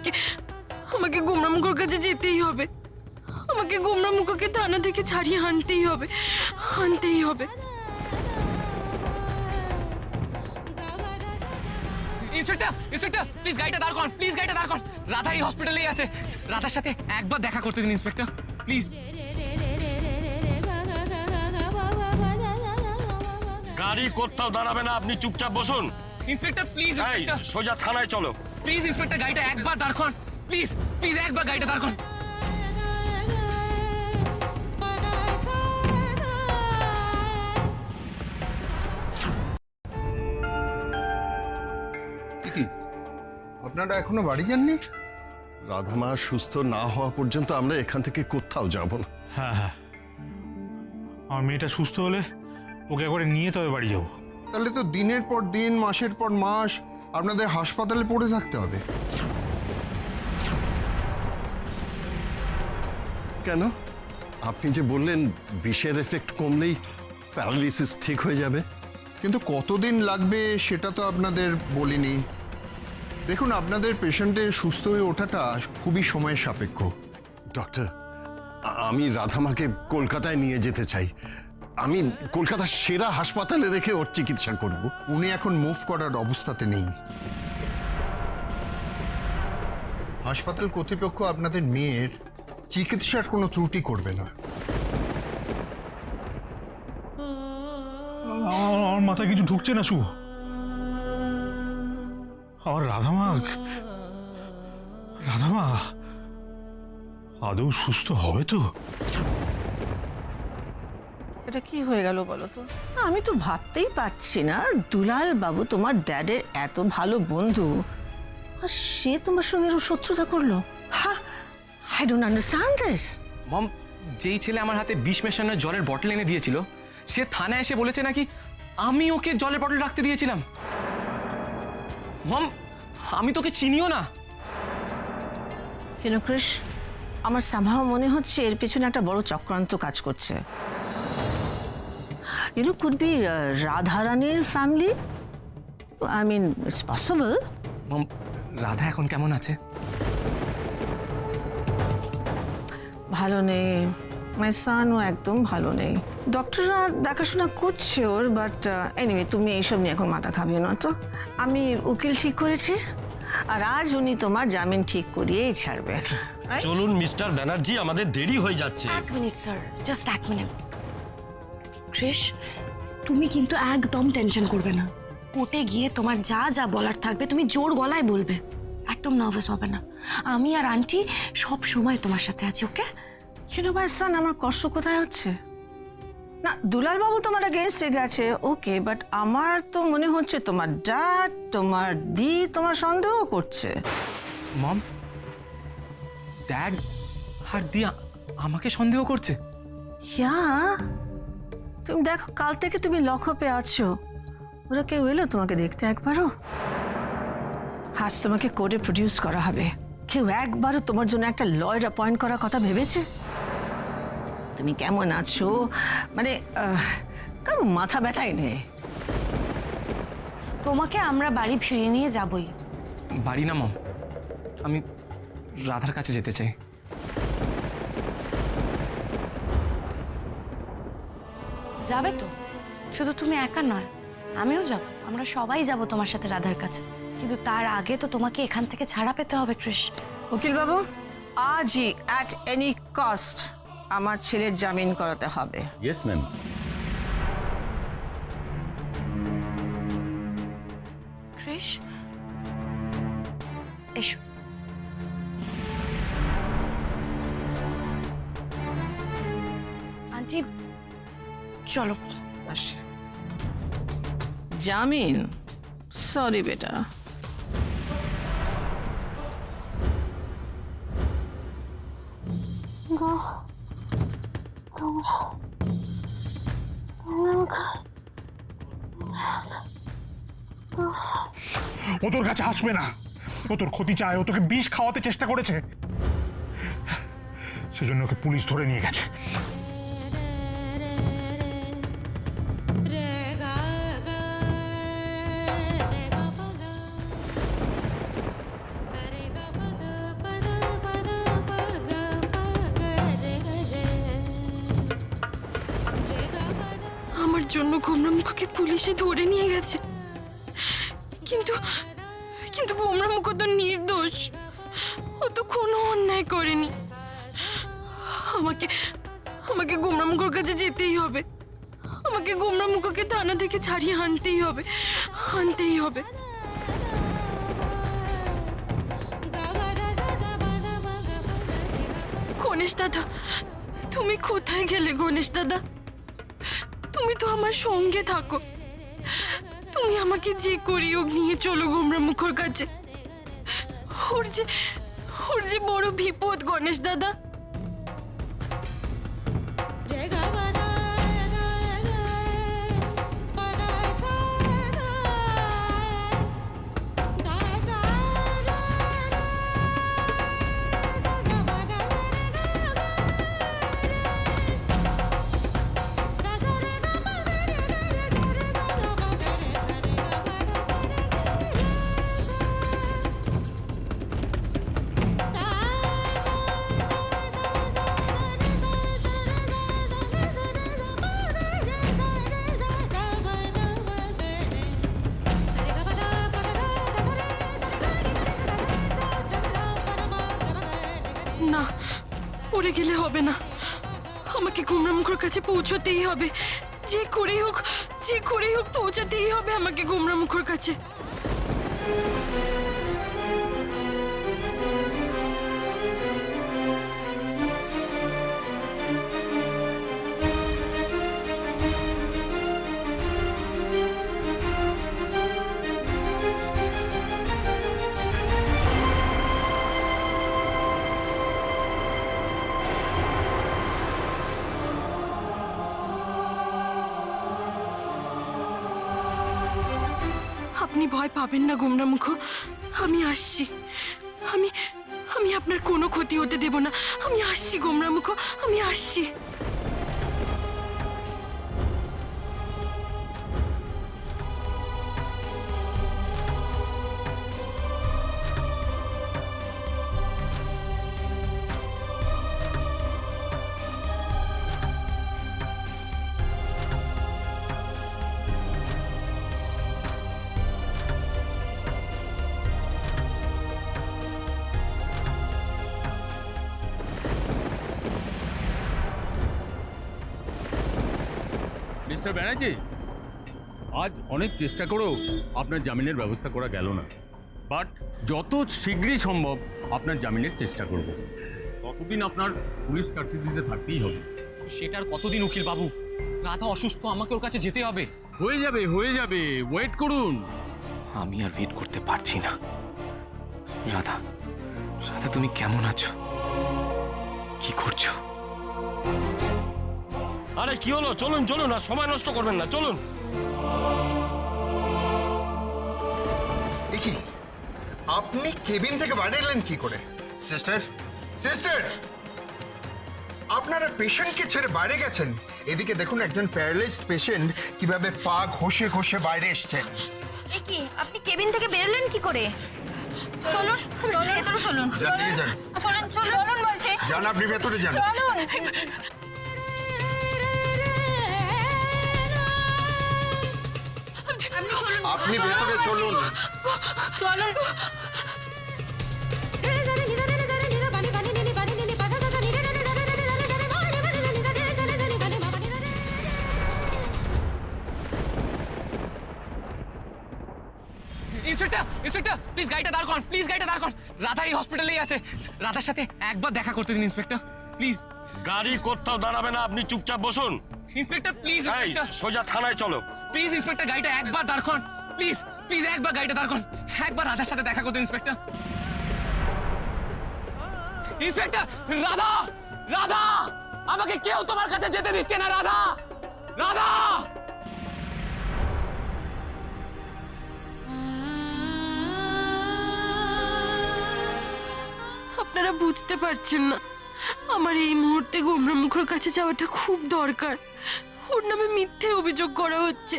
আমাকে আমাকে গোমরামুখোর কাছে যেতেই হবে। আমাকে গোমরামুখোকে থানা থেকে ছাড়িয়ে আনতেই হবে, আনতেই হবে। ইন্সপেক্টর, ইন্সপেক্টর, প্লিজ গাড়িটা দাঁড় করান, প্লিজ গাড়িটা দাঁড় করান। রাধা এই হসপিটালেই আছে। রাধার সাথে একবার দেখা করতে দিন ইন্সপেক্টর, প্লিজ। গাড়ি কোথাও দাঁড়াবে না, আপনি চুপচাপ বসুন। ইন্সপেক্টর প্লিজ, এই ইন্সপেক্টর সোজা থানায় চলো। প্লিজ ইন্সপেক্টর, গাড়িটা একবার দাঁড় করান, প্লিজ প্লিজ একবার গাড়িটা দাঁড় করান। কি আপনারা এখনো বাড়ি যাননি? রাধামা সুস্থ না হওয়া পর্যন্ত আমরা এখান থেকে কোথাও যাব না। হ্যাঁ হ্যাঁ, আমার মেয়েটা সুস্থ হলে ওকে একবারে নিয়ে তবে বাড়ি যাবো। তাহলে তো দিনের পর দিন, মাসের পর মাস আপনাদের হাসপাতালে পড়ে থাকতে হবে। কেন? আপনি যে বললেন বিষের এফেক্ট কমলেই প্যারালিসিস ঠিক হয়ে যাবে। কিন্তু কতদিন লাগবে সেটা তো আপনাদের বলিনি। দেখুন, আপনাদের পেশেন্টের সুস্থ হয়ে ওঠাটা খুবই সময় সাপেক্ষ। ডক্টর, আমি রাধামাকে কলকাতায় নিয়ে যেতে চাই। আমি কলকাতার সেরা হাসপাতালে রেখে ওর চিকিৎসা করব। উনি এখন মুভ করার অবস্থাতে নেই। হাসপাতাল কর্তৃপক্ষ আপনাদের মেয়ের চিকিৎসার কোনো ত্রুটি করবে না। আমার মাথায় কিছু ঢুকছে না শুভ। আমার রাধামা আদৌ সুস্থ হবে তো? এটা কি হয়ে গেল বলো তো? আমি তো ভাবতেই পারছি না, দুলাল বাবু তোমার ড্যাডের এত ভালো বন্ধু, আর সে তোমার সঙ্গে এরকম শত্রুতা করলো। হ্যাঁ, আই ডোন্ট আন্ডারস্ট্যান্ড দিস। মম, যেই ছেলে আমার হাতে বিষ মেশানো জলের বটল এনে দিয়েছিল, সে থানায় এসে বলেছে নাকি আমি ওকে জলের বটল রাখতে দিয়েছিলাম। মম, আমি তোকে চিনিও না। কেন কৃষ, আমার সামহাও মনে হচ্ছে এর পেছনে একটা বড় চক্রান্ত কাজ করছে। কুড বি রাধারানীর family. I mean, it's possible. Mom, Radha এখন কেমন আছে? ভালো নেই, মাই সানও একদম ভালো নেই। ডক্টররা দেখাশোনা করছে ওর, বাট এনিওয়ে তুমি এইসব নিয়ে এখন মাথা খাবিও না তো। আমি উকিল ঠিক করেছি, আর আজ উনি তোমার জামিন ঠিক করিয়েই ছাড়বেন। চলুন মিস্টার ব্যানার্জি, আমাদের দেরি হয়ে যাচ্ছে। এক মিনিট স্যার, জাস্ট এক মিনিট। ক্রিশ, তুমি কিন্তু একদম টেনশন করবে না। কোর্টে গিয়ে তোমার যা যা বলার থাকবে তুমি জোর গলায় বলবে, একদম নার্ভাস হবে না। আমি আর আন্টি সব সময় তোমার সাথে আছি, ওকে? কেন ভাই সান, আমার কষ্ট কোথায় হচ্ছে? না, দুলাল বাবু তোমার এগেইনস্টে গেছে, ওকে, বাট আমার তো মনে হচ্ছে তোমার ড্যাড, তোমার দি তোমার সন্দেহ করছে। মম, ড্যাড আর দিয়া আমাকে সন্দেহ করছে? ইয়া, তুমি দেখো, কাল থেকে তুমি লকআপে আছো, ওরা কেউ এলো তোমাকে দেখতে একবারও? আজ তোমাকে কোর্টে প্রডিউস করা হবে, কেউ একবারও তোমার জন্য একটা লয়ার অ্যাপয়েন্ট করার কথা ভেবেছে? তুমি কেমন আছো মানে কারো মাথা ব্যথাই নেই। তোমাকে আমরা বাড়ি ফিরিয়ে নিয়ে যাবই। বাড়ি না মম, আমি রাধার কাছে যেতে চাই। যাবে তো? শুধু তুমি একা নয়, আমিও যাব, আমরা সবাই যাব তোমার সাথে রাধার কাছে। কিন্তু তার আগে তো তোমাকে এখান থেকে ছাড়া পেতে হবে কৃষ। উকিল বাবু, আজই অ্যাট এনি কস্ট আমার ছেলের জামিন করাতে হবে। Yes ma'am. কৃষ, এসো। আন্টি চলো। জামিন? সরি বেটা, ও তোর কাছে আসবে না, ও তোর ক্ষতি চায়, ও তোকে বিষ খাওয়াতে চেষ্টা করেছে, সেজন্য ওকে পুলিশ ধরে নিয়ে গেছে। জন্য গোমরামুখকে পুলিশে ধরে নিয়ে গেছে, কিন্তু কিন্তু গোমরামুখ তো নির্দোষ, ও তো কোনো অন্যায় করেনি। আমাকে আমাকে গোমরামুখর কাছে যেতেই হবে, আমাকে গোমরামুখকে থানা থেকে ছাড়িয়ে আনতেই হবে, আনতেই হবে। গণেশ দাদা, তুমি কোথায় গেলে গণেশ দাদা? তুমি তো আমার সঙ্গে থাকো, তুমি আমাকে যে করি হোক নিয়ে চলো গোমরামুখর কাছে। ওর যে বড় বিপদ গণেশ দাদা। না, পড়ে গেলে হবে না, আমাকে গোমরামুখর কাছে পৌঁছতেই হবে, যে করেই হোক পৌঁছাতেই হবে আমাকে গোমরামুখর কাছে। আপনি ভয় পাবেন না গোমরামুখ, আমি আসছি, আমি আমি আপনার কোনো ক্ষতি হতে দেব না, আমি আসছি গোমরামুখ, আমি আসছি। মিস্টার ব্যানার্জি, আজ অনেক চেষ্টা করেও আপনার জামিনের ব্যবস্থা করা গেল না, বাট যত শীঘ্রই সম্ভব আপনার জামিনের চেষ্টা করব। ততদিন আপনার পুলিশ কাস্টডিতে থাকতেই হবে। সেটার কতদিন উকিল বাবু? রাধা অসুস্থ, আমাকে ওর কাছে যেতে হবে। হয়ে যাবে, ওয়েট করুন। আমি আর ওয়েট করতে পারছি না। রাধা, তুমি কেমন আছো? কি করছো? আরে কি হলো? চলুন চলুন, আর সময় নষ্ট করবেন না, চলুন। কি আপনি কেবিন থেকে বাইরে এলেন কি করে? সিস্টার, আপনারা পেশেন্টকে ছেড়ে বাইরে গেছেন। এদিকে দেখুন একজন প্যারালাইজড পেশেন্ট কিভাবে পা ঘষে ঘষে বাইরে এসছেন। কি আপনি কেবিন থেকে বেরোলেন কি করে? চলুন ভেতরে চলুন, যান চলুন বলছি, যান, আপনি ভেতরে যান। চলুন। আপনি ভেতরে চলুন। চলুন। ইন্সপেক্টর প্লিজ গাড়িটা দাঁড় করান, রাধা এই হসপিটালেই আছে। রাধার সাথে একবার দেখা করতে দিন ইন্সপেক্টর, প্লিজ। গাড়ি কোথাও দাঁড়াবে না, আপনি চুপচাপ বসুন। ইন্সপেক্টর প্লিজ, এই সোজা থানায় চলো। প্লিজ ইন্সপেক্টর, গাড়িটা একবার দাঁড় করান, প্লিজ একবার গাড়িটা দাঁড় করান, একবার রাধার সাথে দেখা করতে ইন্সপেক্টর। রাধা, আমাকে কেউ তোমার কাছে যেতে দিচ্ছে না। রাধা, আপনারা বুঝতে পারছেন না, আমার এই মুহূর্তে গোমরামুখর কাছে যাওয়াটা খুব দরকার। ওর নামে মিথ্যে অভিযোগ করা হচ্ছে।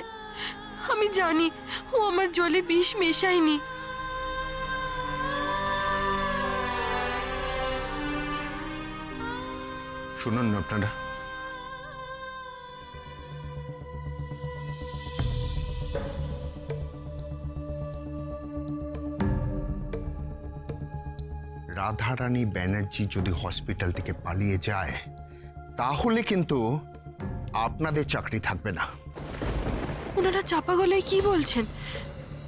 আমি জানি ও আমার জলে বিষ মেশায়নি। শুনুন আপনারা, রাধারানী ব্যানার্জি যদি হসপিটাল থেকে পালিয়ে যায় তাহলে কিন্তু আপনাদের চাকরি থাকবে না। ওনারা চাপা গলায় কি বলছেন?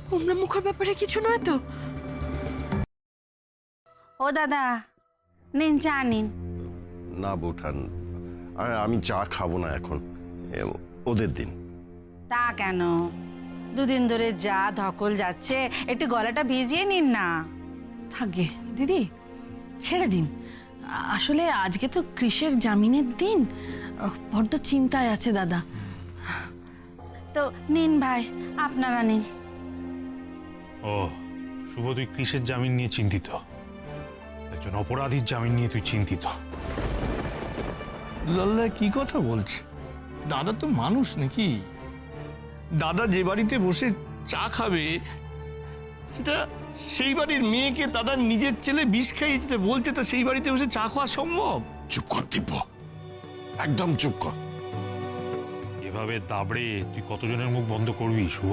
কুমড়া মুখের ব্যাপারে কিছু নয় তো? ও দাদা, নিন চা নিন। না বৌঠান, আমি চা খাবো না এখন, ওদের দিন। তা কেন? দুদিন ধরে যা ধকল যাচ্ছে, একটু গলাটা ভিজিয়ে নিন না। থাকবে দিদি, ছেড়ে দিন। আসলে আজকে তো কৃষের জামিনের দিন, বড্ড চিন্তায় আছে দাদা। তো নিন ভাই, আপনারা নিন। ও শুভ, তুই কৃষের জামিন নিয়ে চিন্তিত? একজন অপরাধীর জামিন নিয়ে তুই চিন্তিত? দুলালদা কি কথা বলছে? দাদা তো মানুষ নাকি? দাদা যে বাড়িতে বসে চা খাবে, সেটা সেই বাড়ির মেয়েকে দাদা নিজের ছেলে বিষ খাইয়েছে বলছে, তো সেই বাড়িতে বসে চা খাওয়া সম্ভব? চুপ কর দিব্য, একদম চুপ কর। এভাবে দাবড়ে তুই কতজনের মুখ বন্ধ করবি শুভ?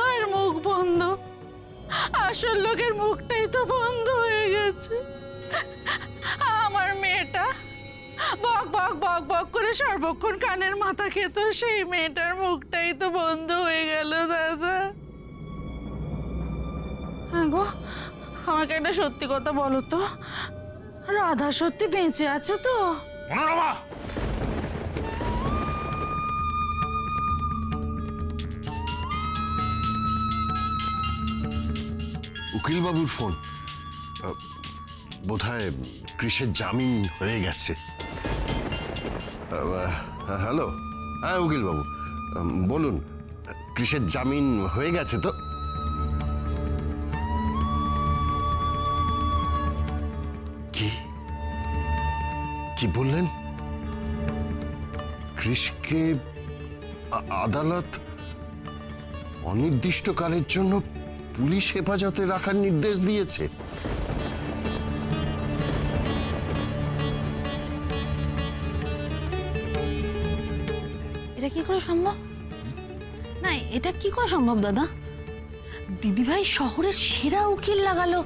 আর মুখ বন্ধ, আসল লোকের মুখটাই তো বন্ধ হয়ে গেছে। আমার মেয়েটা বক বক বক বক করে সর্বক্ষণ কানের মাথা খেত, সেই মেয়েটার মুখটাই তো বন্ধ হয়ে গেল দাদা। হ্যাঁ গো, আমাকে একটা সত্যি কথা বলো তো, রাধা সত্যি বেঁচে আছে তো? মনোরমা, উকিলবাবুর ফোন। বোধহয় কৃষের জামিন হয়ে গেছে। হ্যালো, হ্যাঁ উকিলবাবু বলুন, কৃষের জামিন হয়ে গেছে তো? কি কি বললেন? কৃষকে আদালত অনির্দিষ্টকালের জন্য পুলিশ হেফাজতে রাখার নির্দেশ দিয়েছে। এটা কি করে সম্ভব? না, এটা কি করে সম্ভব দাদা? দিদিভাই শহরের সেরা উকিল লাগালো,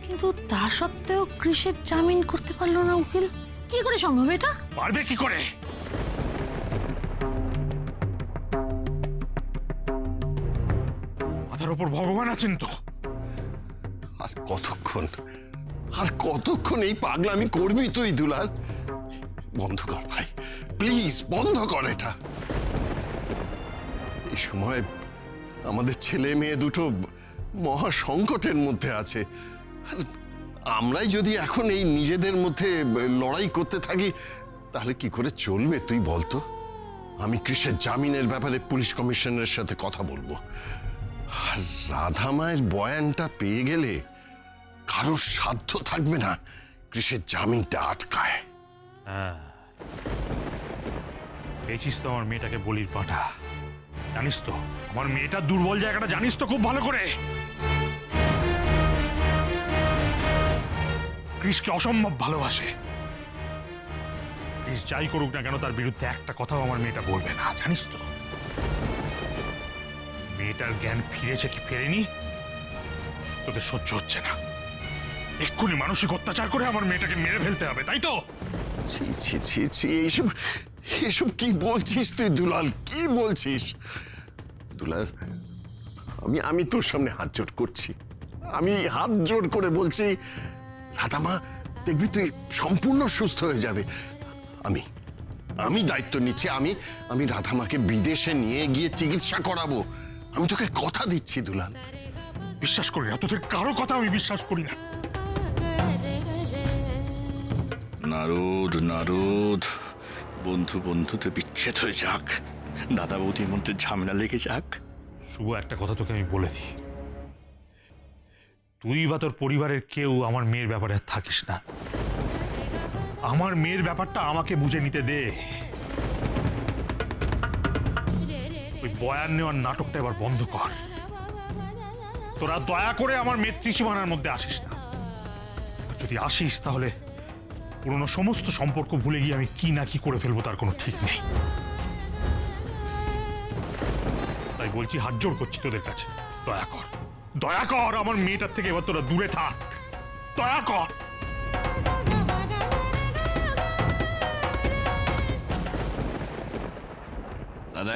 কিন্তু তা সত্ত্বেও কৃষের জামিন করতে পারলো না উকিল। কি করে সম্ভব এটা? পারবে কি করে? মাথার উপর ভগবান আছেন তো? আর কতক্ষণ এই পাগলামি করবি তুই দুলাল? বন্ধ কর ভাই, প্লিজ বন্ধ কর এটা। এই সময় আমাদের ছেলে মেয়ে দুটো মহা সংকটের মধ্যে আছে। আর আমরাই যদি এখন এই নিজেদের মধ্যে লড়াই করতে থাকি, তাহলে কি করে চলবে তুই বলতো? আমি কৃষের জামিনের ব্যাপারে পুলিশ কমিশনারের সাথে কথা বলবো। আর রাধা মায়ের বয়ানটা পেয়ে গেলে কারোর সাধ্য থাকবে না কৃষের জামিনটা আটকায়। হ্যাঁ, পেয়েছিস তো আমার মেয়েটাকে বলির পাঠা। জানিস তো আমার মেয়েটার দুর্বল জায়গাটা জানিস তো খুব ভালো করে। কৃষকে অসম্ভব ভালোবাসে। কৃষ যাই করুক না কেন, তার বিরুদ্ধে একটা কথাও আমার মেয়েটা বলবে না, জানিস তো? মেয়েটার জ্ঞান ফিরেছে কি ফেরেনি তোদের সহ্য হচ্ছে না। এক্ষুনি মানসিক অত্যাচার করে আমার মেয়েটাকে মেরে ফেলতে হবে, তাই তো? ছি ছি ছি ছি, এসব কি বলছিস তুই দুলাল? কি বলছিস দুলাল? আমি তোর সামনে হাত জোড় করছি, আমি হাত জোড় করে বলছি, রাধামা দেখবি তুই সম্পূর্ণ সুস্থ হয়ে যাবে। আমি দায়িত্ব নিচ্ছি, আমি রাধামাকে বিদেশে নিয়ে গিয়ে চিকিৎসা করাবো। আমি তোকে কথা দিচ্ছি দুলাল। বিশ্বাস করি না, তোদের কারো কথা আমি বিশ্বাস করি না। নারদ নারদ, বন্ধু বন্ধুতে বিচ্ছেদ হয়ে যাক, দাদা বৌদির মধ্যে ঝামেলা লেগে যাক। শুভ, একটা কথা তোকে আমি বলে দিই, তুই বা তোর পরিবারের কেউ আমার মেয়ের ব্যাপারে আর থাকিস না। আমার মেয়ের ব্যাপারটা আমাকে বুঝে নিতে দে। ওই বয়ান নেওয়ার নাটকটা এবার বন্ধ কর। তোরা দয়া করে আমার মেয়ের ত্রিসীমানার মধ্যে আসিস না। যদি আসিস তাহলে পুরনো সমস্ত সম্পর্ক ভুলে গিয়ে আমি কি না কি করে ফেলবো তার কোনো ঠিক নেই। তাই বলছি, হাত জোড় করছি তোদের কাছে, দয়া কর। দয়া কর, আমার মেয়েটার থেকে এবার তোরা দূরে থাক, দয়া কর। দাদা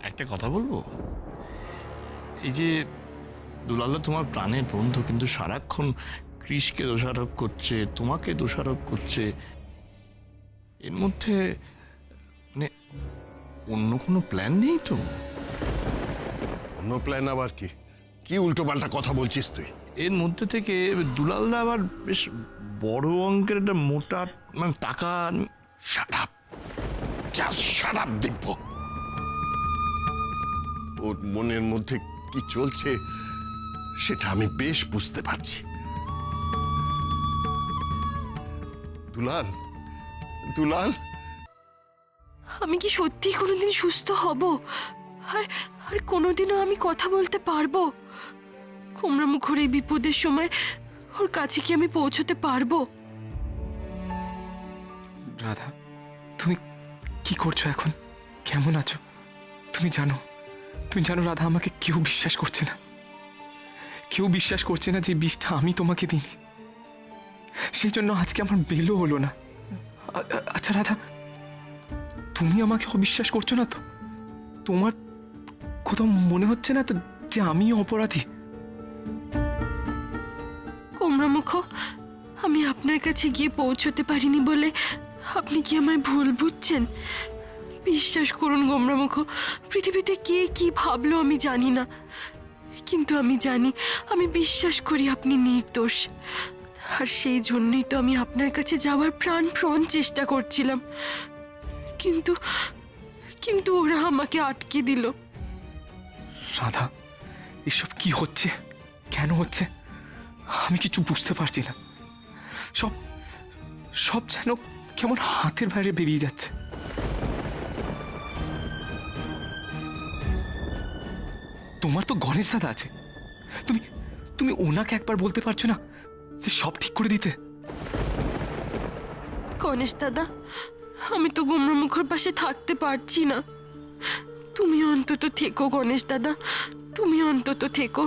একটা কথা বলবো, এই যে দুলালদা তোমার প্রাণের বন্ধু, কিন্তু সারাক্ষণ কৃষকে দোষারোপ করছে, তোমাকে দোষারোপ করছে, এর মধ্যে মানে অন্য কোনো প্ল্যান নেই তো? অন্য প্ল্যান আবার কি? কি উল্টোপাল্টা কথা বলছিস তুই? এর মধ্যে থেকে দুলালদা আবার বেশ বড় অঙ্কের একটা মোটা মানে টাকা। Shut up, just shut up Divya. ওর মনের মধ্যে কি চলছে সেটা আমি বেশ বুঝতে পারছি। দুলাল, দুলাল, আমি কি সত্যি কোনোদিন সুস্থ হব? আর আর কোনোদিনও আমি কথা বলতে পারবো? গোমরামুখর এই বিপদের সময় ওর কাছে কি আমি পৌঁছতে পারবো? রাধা, তুমি কি করছো এখন? কেমন আছো? তুমি জানো রাধা, আমাকে কেউ বিশ্বাস করছে না। কেউ বিশ্বাস করছে না যে বিষটা আমি তোমাকে দিইনি। সেই জন্য আজকে আমার বেলও হলো না। আচ্ছা রাধা, তুমি আমাকে অবিশ্বাস করছো না তো? তোমার কোথাও মনে হচ্ছে না তো যে আমি অপরাধী? গোমরামুখ, আমি আপনার কাছে গিয়ে পৌঁছতে পারিনি বলে আপনি কি আমায় ভুল বুঝছেন? বিশ্বাস করুন গোমরামুখ, পৃথিবীতে কে কি ভাবলো আমি জানি না, কিন্তু আমি জানি, আমি বিশ্বাস করি আপনি নির্দোষ। আর সেই জন্যই তো আমি আপনার কাছে যাওয়ার প্রাণপণ চেষ্টা করছিলাম, কিন্তু কিন্তু ওরা আমাকে আটকে দিল। রাধা, এসব কি হচ্ছে? কেন হচ্ছে? আমি কিছু বুঝতে পারছি না। সব সব যেন কেমন হাতের বাইরে বেরিয়ে যাচ্ছে। তোমার তো গণেশ দাদা আছে, তুমি তুমি ওনাকে একবার বলতে পারছো না যে সব ঠিক করে দিতে? গণেশ দাদা, আমি তো গোমরামুখর পাশে থাকতে পারছি না। তুমি অন্তত থেকো গণেশ দাদা, তুমি অন্তত থেকো।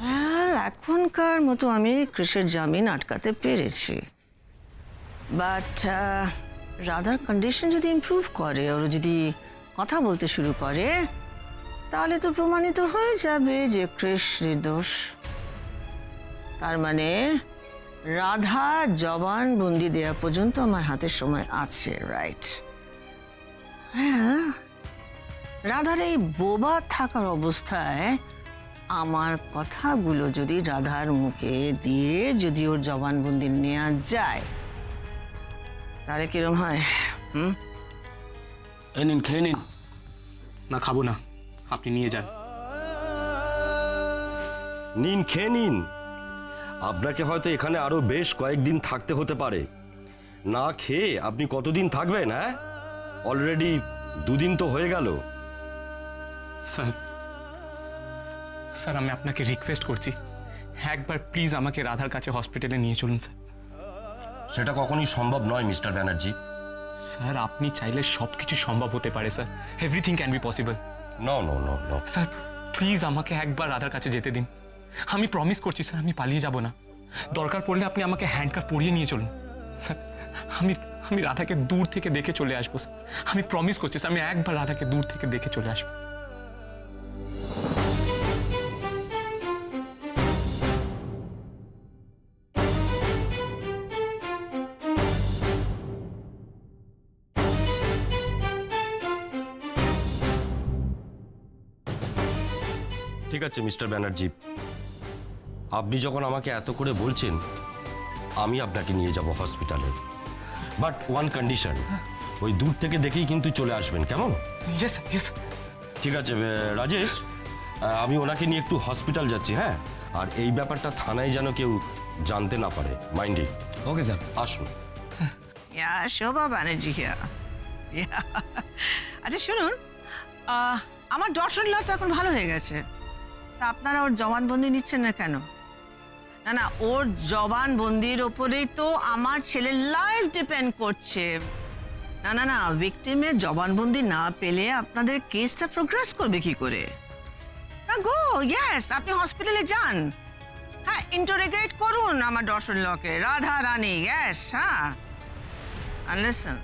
হ্যাঁ, এখনকার মতো আমি কৃষের জামিন আটকাতে পেরেছি, বাট রাধার কন্ডিশন যদি ইমপ্রুভ করে, ওরা যদি কথা বলতে শুরু করে, তাহলে তো প্রমাণিত হয়ে যাবে যে কৃষ নির্দোষ। তার মানে রাধা জবানবন্দি দেওয়া পর্যন্ত আমার হাতে সময় আছে, রাইট? হ্যাঁ, রাধার এই বোবা থাকার অবস্থায় আমার কথাগুলো যদি রাধার মুখে দিয়ে যদি ওর জবানবন্দি নেওয়া যায়, তাহলে কিরম হয়? এই নিন, খেয়ে নিন। না, খাবো না, আপনি নিয়ে যান। নিন, খেয়ে নিন। আপনাকে হয়তো এখানে আরো বেশ কয়েকদিন থাকতে হতে পারে। না খেয়ে আপনি কতদিন থাকবেন? হ্যাঁ, অলরেডি 2 দিন তো হয়ে গেল। স্যার, আমি আপনাকে রিকোয়েস্ট করছি, একবার প্লিজ আমাকে রাধার কাছে হসপিটালে নিয়ে চলুন স্যার। সেটা কখনোই সম্ভব নয় মিস্টার ব্যানার্জি। স্যার, আপনি চাইলে সব কিছু সম্ভব হতে পারে sir. Everything can be possible. No no no no sir, please আমাকে একবার রাধার কাছে যেতে দিন। আমি প্রমিস করছি স্যার, আমি পালিয়ে যাব না। দরকার পড়লে আপনি আমাকে হ্যান্ডকাপ পরিয়ে নিয়ে চলুন স্যার। আমি রাধাকে দূর থেকে দেখে চলে আসবো স্যার। আমি প্রমিস করছি স্যার, আমি একবার রাধাকে দূর থেকে দেখে চলে আসবো। ঠিক আছে মিস্টার ব্যানার্জি, আপনি যখন আমাকে এত করে বলছেন, আমি আপনাকে নিয়ে যাব হসপিটালে। বাট ওয়ান কন্ডিশন, ওই দূর থেকে দেখেই কিন্তু চলে আসবেন, কেমন? Yes yes. ঠিক আছে রাজেশ, আমি ওনাকে নিয়ে একটু হসপিটাল যাচ্ছি। হ্যাঁ, আর এই ব্যাপারটা থানায় যেন কেউ জানতে না পারে। মাইন্ডে। Okay sir. আসুন। শোভা ব্যানার্জি হিয়ার। আচ্ছা শুনুন, আমার ডক্টর ল তো এখন ভালো হয়ে গেছে, তা আপনারা ওর জবানবন্দি নিচ্ছেন না কেন? না না, ওর জবানবন্দির ওপরেই তো আমার ছেলের লাইফ ডিপেন্ড করছে। না না না, ভিকটিমের জবানবন্দি না পেলে আপনাদের কেসটা প্রোগ্রেস করবে কি করে? না গো, ইয়েস, আপনি হসপিটালে যান, হ্যাঁ, ইন্টারোগেট করুন আমার ডটার-ইন-লকে, রাধা রানী, ইয়েস, হ্যাঁ। And listen,